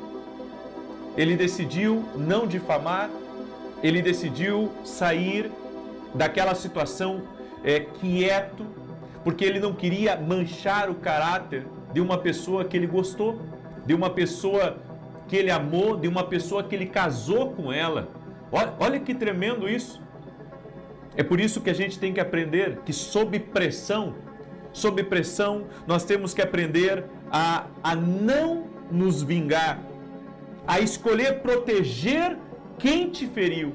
Ele decidiu não difamar, ele decidiu sair daquela situação quieto, porque ele não queria manchar o caráter de uma pessoa que ele gostou, de uma pessoa que ele amou, de uma pessoa que ele casou com ela. Olha que tremendo isso. É por isso que a gente tem que aprender que sob pressão, nós temos que aprender a não nos vingar, a escolher proteger quem te feriu.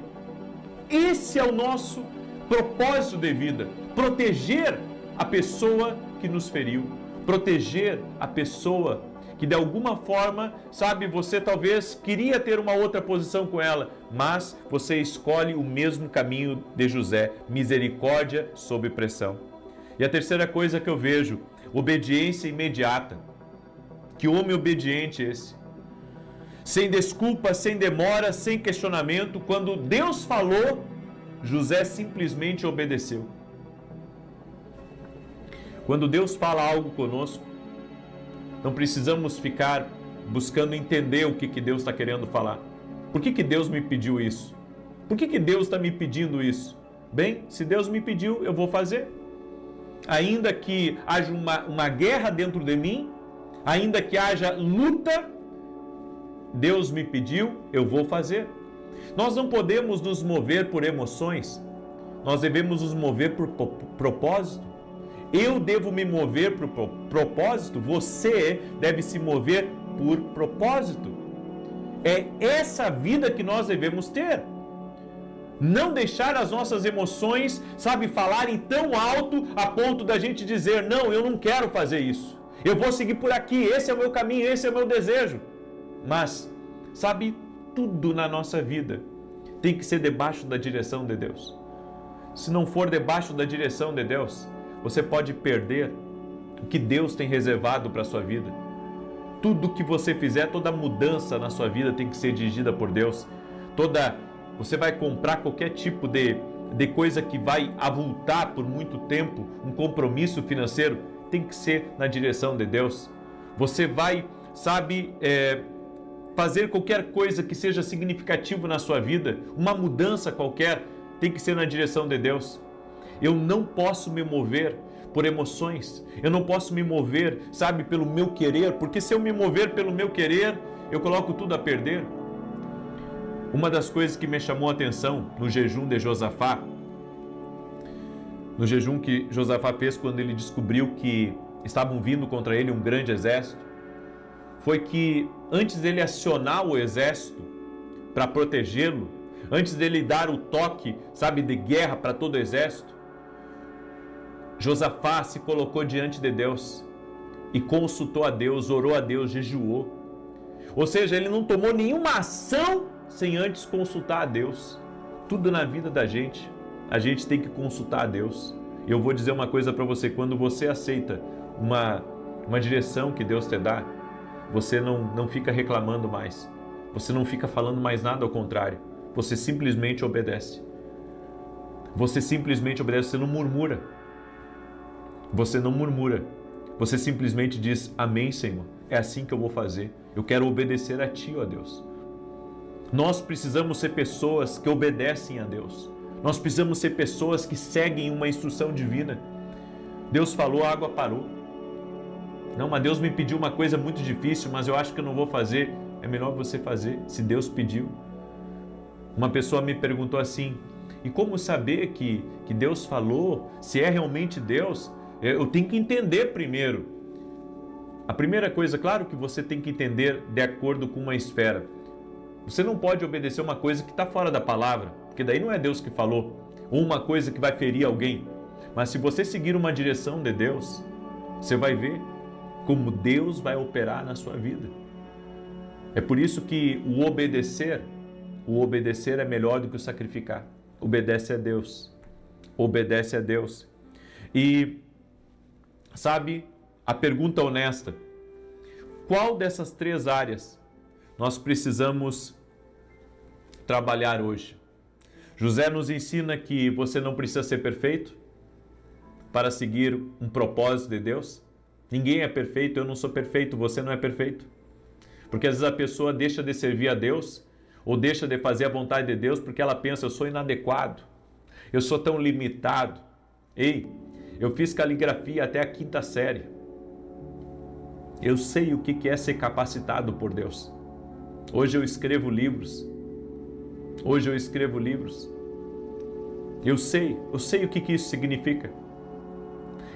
Esse é o nosso propósito de vida, proteger a pessoa que nos feriu, proteger a pessoa que de alguma forma, sabe, você talvez queria ter uma outra posição com ela, mas você escolhe o mesmo caminho de José, misericórdia sob pressão. E a terceira coisa que eu vejo, obediência imediata. Que homem obediente esse. Sem desculpa, sem demora, sem questionamento, quando Deus falou, José simplesmente obedeceu. Quando Deus fala algo conosco, não precisamos ficar buscando entender o que Deus está querendo falar. Por que Deus me pediu isso? Por que Deus está me pedindo isso? Bem, se Deus me pediu, eu vou fazer. Ainda que haja uma guerra dentro de mim, ainda que haja luta, Deus me pediu, eu vou fazer. Nós não podemos nos mover por emoções, nós devemos nos mover por propósito. Eu devo me mover por propósito, você deve se mover por propósito. É essa vida que nós devemos ter. Não deixar as nossas emoções, sabe, falarem tão alto a ponto da gente dizer, não, eu não quero fazer isso. Eu vou seguir por aqui, esse é o meu caminho, esse é o meu desejo. Mas, sabe, tudo na nossa vida tem que ser debaixo da direção de Deus. Se não for debaixo da direção de Deus, você pode perder o que Deus tem reservado para a sua vida. Tudo que você fizer, toda mudança na sua vida tem que ser dirigida por Deus. Você vai comprar qualquer tipo de coisa que vai avultar por muito tempo, um compromisso financeiro, tem que ser na direção de Deus. Você vai, sabe, fazer qualquer coisa que seja significativo na sua vida, uma mudança qualquer, tem que ser na direção de Deus. Eu não posso me mover por emoções, eu não posso me mover, sabe, pelo meu querer, porque se eu me mover pelo meu querer, eu coloco tudo a perder. Uma das coisas que me chamou a atenção no jejum de Josafá, no jejum que Josafá fez quando ele descobriu que estavam vindo contra ele um grande exército, foi que antes dele acionar o exército para protegê-lo, antes dele dar o toque, sabe, de guerra para todo o exército, Josafá se colocou diante de Deus e consultou a Deus, orou a Deus, jejuou. Ou seja, ele não tomou nenhuma ação sem antes consultar a Deus. Tudo na vida da gente, a gente tem que consultar a Deus. E eu vou dizer uma coisa para você, quando você aceita uma direção que Deus te dá, você não fica reclamando mais, você não fica falando mais nada ao contrário, você simplesmente obedece. Você simplesmente obedece, você não murmura. Você não murmura, você simplesmente diz, amém, Senhor, é assim que eu vou fazer, eu quero obedecer a Ti, ó Deus. Nós precisamos ser pessoas que obedecem a Deus, nós precisamos ser pessoas que seguem uma instrução divina. Deus falou, a água parou. Não, mas Deus me pediu uma coisa muito difícil, mas eu acho que eu não vou fazer. É melhor você fazer, se Deus pediu. Uma pessoa me perguntou assim, e como saber que Deus falou, se é realmente Deus? Eu tenho que entender primeiro. A primeira coisa, claro que você tem que entender de acordo com uma esfera. Você não pode obedecer uma coisa que está fora da palavra, porque daí não é Deus que falou, ou uma coisa que vai ferir alguém. Mas se você seguir uma direção de Deus, você vai ver como Deus vai operar na sua vida. É por isso que o o obedecer é melhor do que o sacrificar. Obedece a Deus. Obedece a Deus. E, sabe, a pergunta honesta: qual dessas 3 áreas nós precisamos trabalhar hoje? José nos ensina que você não precisa ser perfeito para seguir um propósito de Deus. Ninguém é perfeito, eu não sou perfeito, você não é perfeito. Porque às vezes a pessoa deixa de servir a Deus ou deixa de fazer a vontade de Deus porque ela pensa: eu sou inadequado, eu sou tão limitado. Ei, eu fiz caligrafia até a 5ª série. Eu sei o que é ser capacitado por Deus. Hoje eu escrevo livros. Eu sei o que isso significa.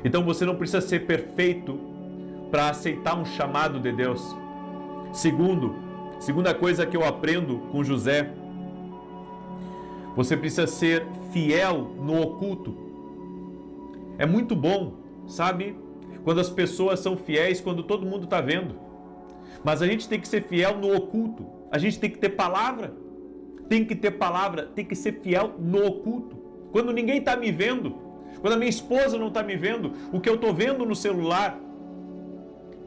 Então você não precisa ser perfeito para aceitar um chamado de Deus. Segunda coisa que eu aprendo com José: você precisa ser fiel no oculto. É muito bom, sabe, quando as pessoas são fiéis, quando todo mundo está vendo. Mas a gente tem que ser fiel no oculto. A gente tem que ter palavra. Tem que ser fiel no oculto. Quando ninguém está me vendo, quando a minha esposa não está me vendo, o que eu estou vendo no celular,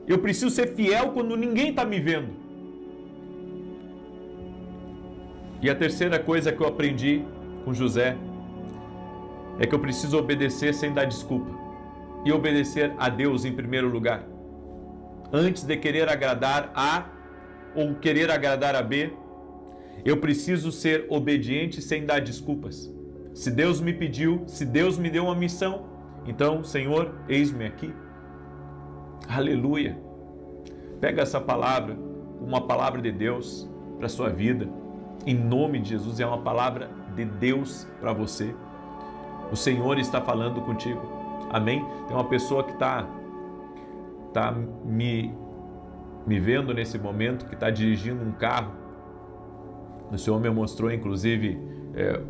eu preciso ser fiel quando ninguém está me vendo. E a terceira coisa que eu aprendi com José é que eu preciso obedecer sem dar desculpa. E obedecer a Deus em primeiro lugar. Antes de querer agradar A ou querer agradar a B, eu preciso ser obediente sem dar desculpas. Se Deus me pediu, se Deus me deu uma missão, então, Senhor, eis-me aqui. Aleluia. Pega essa palavra, uma palavra de Deus para a sua vida. Em nome de Jesus, é uma palavra de Deus para você. O Senhor está falando contigo. Amém? Tem uma pessoa que está me vendo nesse momento, que está dirigindo um carro. O Senhor me mostrou, inclusive,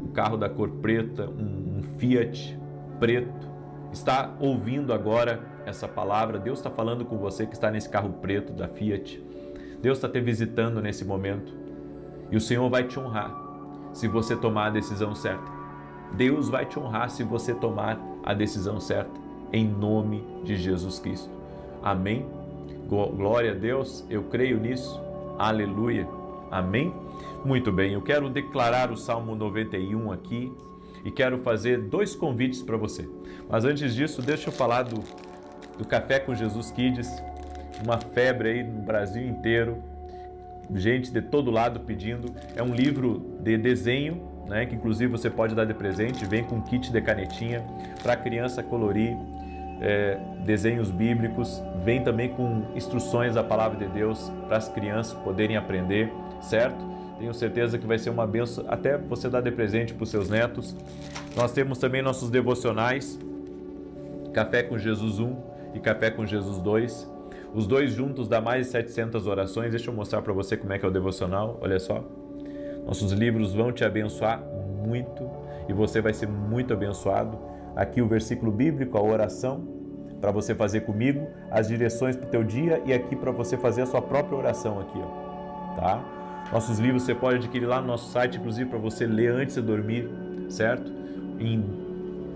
o carro da cor preta, um Fiat preto. Está ouvindo agora essa palavra. Deus está falando com você que está nesse carro preto da Fiat. Deus está te visitando nesse momento. E o Senhor vai te honrar se você tomar a decisão certa. Deus vai te honrar se você tomar a decisão certa, em nome de Jesus Cristo. Amém? Glória a Deus, eu creio nisso. Aleluia. Amém? Muito bem, eu quero declarar o Salmo 91 aqui e quero fazer 2 convites para você. Mas antes disso, deixa eu falar do Café com Jesus Kids, uma febre aí no Brasil inteiro, gente de todo lado pedindo. É um livro de desenho, né, que inclusive você pode dar de presente, vem com kit de canetinha para a criança colorir, desenhos bíblicos, vem também com instruções da palavra de Deus para as crianças poderem aprender, certo? Tenho certeza que vai ser uma bênção até você dar de presente para os seus netos. Nós temos também nossos devocionais, Café com Jesus 1 e Café com Jesus 2. Os dois juntos dá mais de 700 orações. Deixa eu mostrar para você como é que é o devocional, olha só. Nossos livros vão te abençoar muito e você vai ser muito abençoado. Aqui o versículo bíblico, a oração para você fazer comigo, as direções para o teu dia e aqui para você fazer a sua própria oração aqui, ó, tá? Nossos livros você pode adquirir lá no nosso site, inclusive para você ler antes de dormir, certo? Em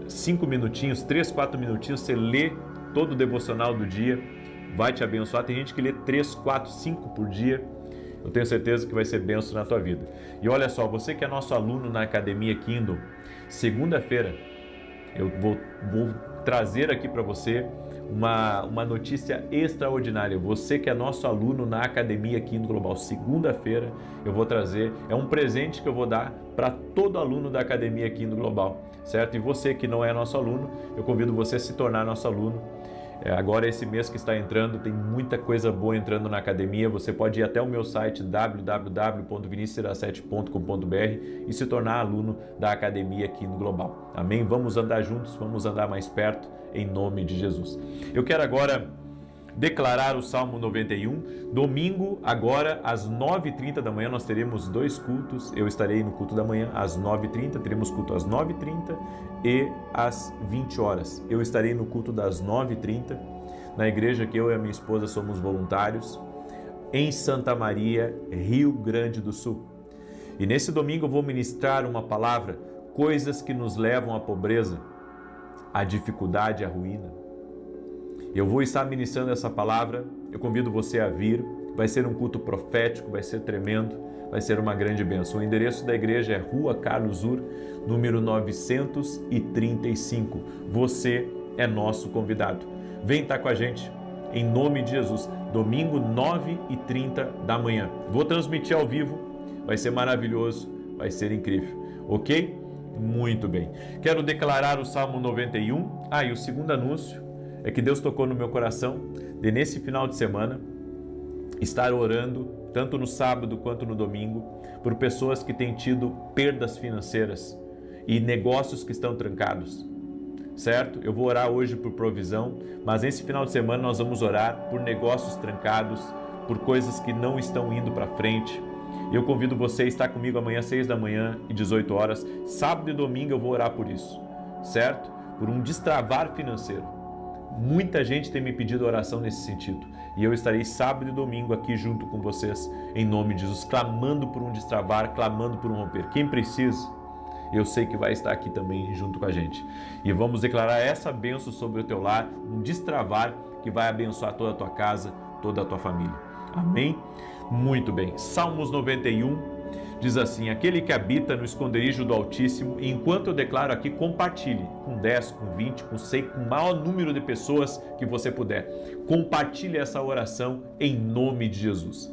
5 minutinhos, 3, 4 minutinhos, você lê todo o devocional do dia, vai te abençoar. Tem gente que lê 3, 4, 5 por dia. Eu tenho certeza que vai ser bênção na tua vida. E olha só, você que é nosso aluno na Academia Kindle, segunda-feira eu vou trazer aqui para você uma notícia extraordinária. Você que é nosso aluno na Academia Kindle Global, segunda-feira eu vou trazer, é um presente que eu vou dar para todo aluno da Academia Kindle Global, certo? E você que não é nosso aluno, eu convido você a se tornar nosso aluno. Agora esse mês que está entrando, tem muita coisa boa entrando na academia. Você pode ir até o meu site www.vinicius07.com.br e se tornar aluno da Academia Kindle Global. Amém? Vamos andar juntos, vamos andar mais perto, em nome de Jesus. Eu quero agora declarar o Salmo 91. Domingo, agora às 9h30 da manhã, nós teremos 2 cultos. Eu estarei no culto da manhã às 9h30, teremos culto às 9h30 e às 20 horas. Eu estarei no culto das 9h30, na igreja que eu e a minha esposa somos voluntários, em Santa Maria, Rio Grande do Sul. E nesse domingo eu vou ministrar uma palavra, coisas que nos levam à pobreza, à dificuldade, à ruína. Eu vou estar ministrando essa palavra, eu convido você a vir, vai ser um culto profético, vai ser tremendo, vai ser uma grande bênção. O endereço da igreja é Rua Carlos Ur, número 935. Você é nosso convidado. Vem estar com a gente, em nome de Jesus, domingo 9h30 da manhã. Vou transmitir ao vivo, vai ser maravilhoso, vai ser incrível, ok? Muito bem. Quero declarar o Salmo 91. E o segundo anúncio é que Deus tocou no meu coração de nesse final de semana estar orando, tanto no sábado quanto no domingo, por pessoas que têm tido perdas financeiras e negócios que estão trancados, certo? Eu vou orar hoje por provisão, mas nesse final de semana nós vamos orar por negócios trancados, por coisas que não estão indo para frente. Eu convido você a estar comigo amanhã às 6 da manhã e 18 horas. Sábado e domingo eu vou orar por isso, certo? Por um destravar financeiro. Muita gente tem me pedido oração nesse sentido. E eu estarei sábado e domingo aqui junto com vocês, em nome de Jesus, clamando por um destravar, clamando por um romper. Quem precisa, eu sei que vai estar aqui também junto com a gente. E vamos declarar essa bênção sobre o teu lar, um destravar que vai abençoar toda a tua casa, toda a tua família. Amém? Muito bem. Salmos 91 diz assim: aquele que habita no esconderijo do Altíssimo, e enquanto eu declaro aqui, compartilhe com 10, com 20, com 100, com o maior número de pessoas que você puder. Compartilhe essa oração em nome de Jesus.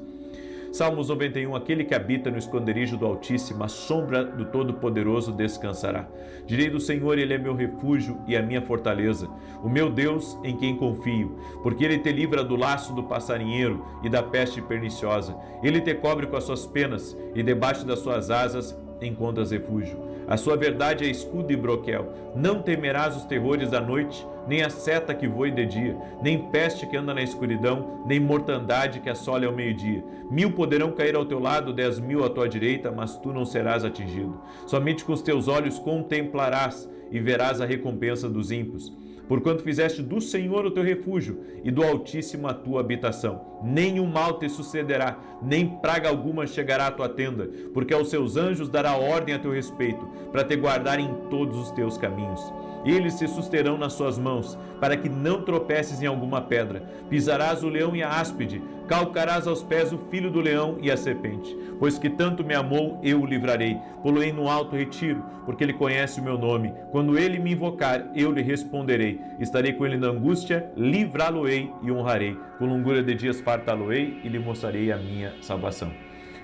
Salmos 91, aquele que habita no esconderijo do Altíssimo, a sombra do Todo-Poderoso descansará. Direi do Senhor, Ele é meu refúgio e a minha fortaleza, o meu Deus em quem confio, porque Ele te livra do laço do passarinheiro e da peste perniciosa. Ele te cobre com as suas penas e debaixo das suas asas encontras refúgio. A sua verdade é escudo e broquel. Não temerás os terrores da noite, nem a seta que voe de dia, nem peste que anda na escuridão, nem mortandade que assole ao meio-dia. 1000 poderão cair ao teu lado, 10.000 à tua direita, mas tu não serás atingido. Somente com os teus olhos contemplarás e verás a recompensa dos ímpios. Porquanto fizeste do Senhor o teu refúgio e do Altíssimo a tua habitação. Nenhum mal te sucederá, nem praga alguma chegará à tua tenda, porque aos seus anjos dará ordem a teu respeito, para te guardar em todos os teus caminhos. Eles te susterão nas suas mãos, para que não tropeces em alguma pedra. Pisarás o leão e a áspide, calcarás aos pés o filho do leão e a serpente. Pois que tanto me amou, eu o livrarei. Poloei no alto retiro, porque ele conhece o meu nome. Quando ele me invocar, eu lhe responderei. Estarei com ele na angústia, livrá-lo-ei e honrarei. Com longura de dias fartá-lo-ei e lhe mostrarei a minha salvação.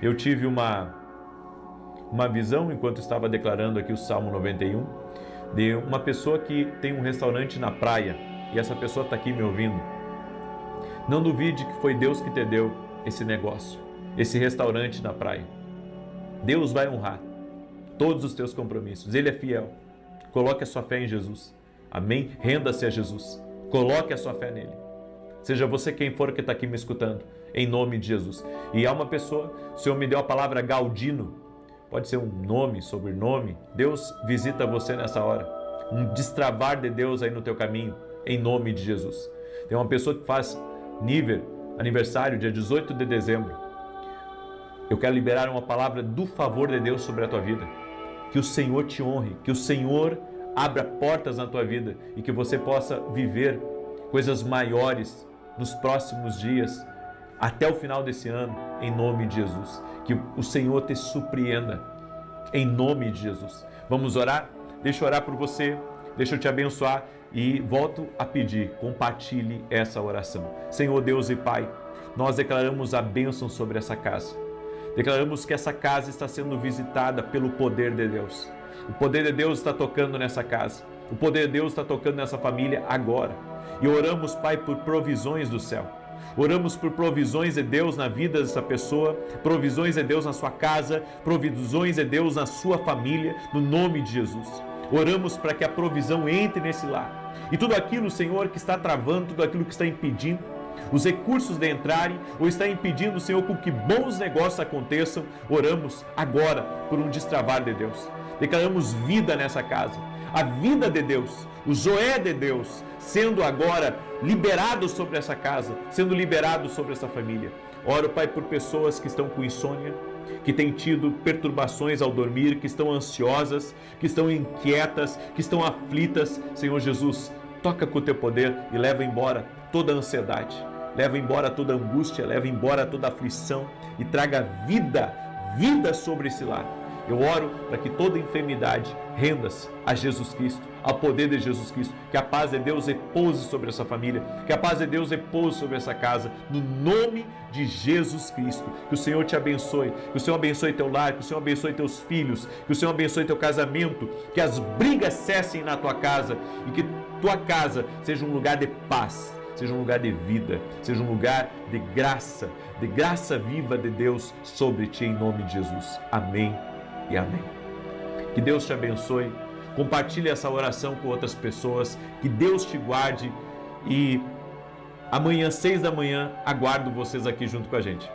Eu tive uma visão, enquanto estava declarando aqui o Salmo 91, de uma pessoa que tem um restaurante na praia, e essa pessoa está aqui me ouvindo. Não duvide que foi Deus que te deu esse negócio, esse restaurante na praia. Deus vai honrar todos os teus compromissos, Ele é fiel. Coloque a sua fé em Jesus, amém? Renda-se a Jesus, coloque a sua fé nele. Seja você quem for que está aqui me escutando, em nome de Jesus. E há uma pessoa, o Senhor me deu a palavra Galdino, pode ser um nome, sobrenome. Deus visita você nessa hora, um destravar de Deus aí no teu caminho, em nome de Jesus. Tem uma pessoa que faz aniversário, dia 18 de dezembro. Eu quero liberar uma palavra do favor de Deus sobre a tua vida. Que o Senhor te honre, que o Senhor abra portas na tua vida e que você possa viver coisas maiores nos próximos dias, até o final desse ano, em nome de Jesus. Que o Senhor te surpreenda, em nome de Jesus. Vamos orar? Deixa eu orar por você, deixa eu te abençoar e volto a pedir, compartilhe essa oração. Senhor Deus e Pai, nós declaramos a bênção sobre essa casa. Declaramos que essa casa está sendo visitada pelo poder de Deus. O poder de Deus está tocando nessa casa. O poder de Deus está tocando nessa família agora. E oramos, Pai, por provisões do céu. Oramos por provisões de Deus na vida dessa pessoa, provisões de Deus na sua casa, provisões de Deus na sua família, no nome de Jesus. Oramos para que a provisão entre nesse lar. E tudo aquilo, Senhor, que está travando, tudo aquilo que está impedindo, os recursos de entrarem ou está impedindo, Senhor, com que bons negócios aconteçam, oramos agora por um destravar de Deus. Declaramos vida nessa casa, a vida de Deus, o Zoé de Deus, sendo agora liberado sobre essa casa, sendo liberado sobre essa família. Oro, Pai, por pessoas que estão com insônia, que têm tido perturbações ao dormir, que estão ansiosas, que estão inquietas, que estão aflitas. Senhor Jesus, toca com o teu poder e leva embora toda a ansiedade, leva embora toda a angústia, leva embora toda a aflição e traga vida sobre esse lar. Eu oro para que toda enfermidade renda-se a Jesus Cristo, ao poder de Jesus Cristo, que a paz de Deus repouse sobre essa família, que a paz de Deus repouse sobre essa casa, no nome de Jesus Cristo. Que o Senhor te abençoe, que o Senhor abençoe teu lar, que o Senhor abençoe teus filhos, que o Senhor abençoe teu casamento, que as brigas cessem na tua casa e que tua casa seja um lugar de paz, seja um lugar de vida, seja um lugar de graça viva de Deus sobre ti, em nome de Jesus. Amém e amém. Que Deus te abençoe. Compartilhe essa oração com outras pessoas. Que Deus te guarde. E amanhã, 6 da manhã, aguardo vocês aqui junto com a gente.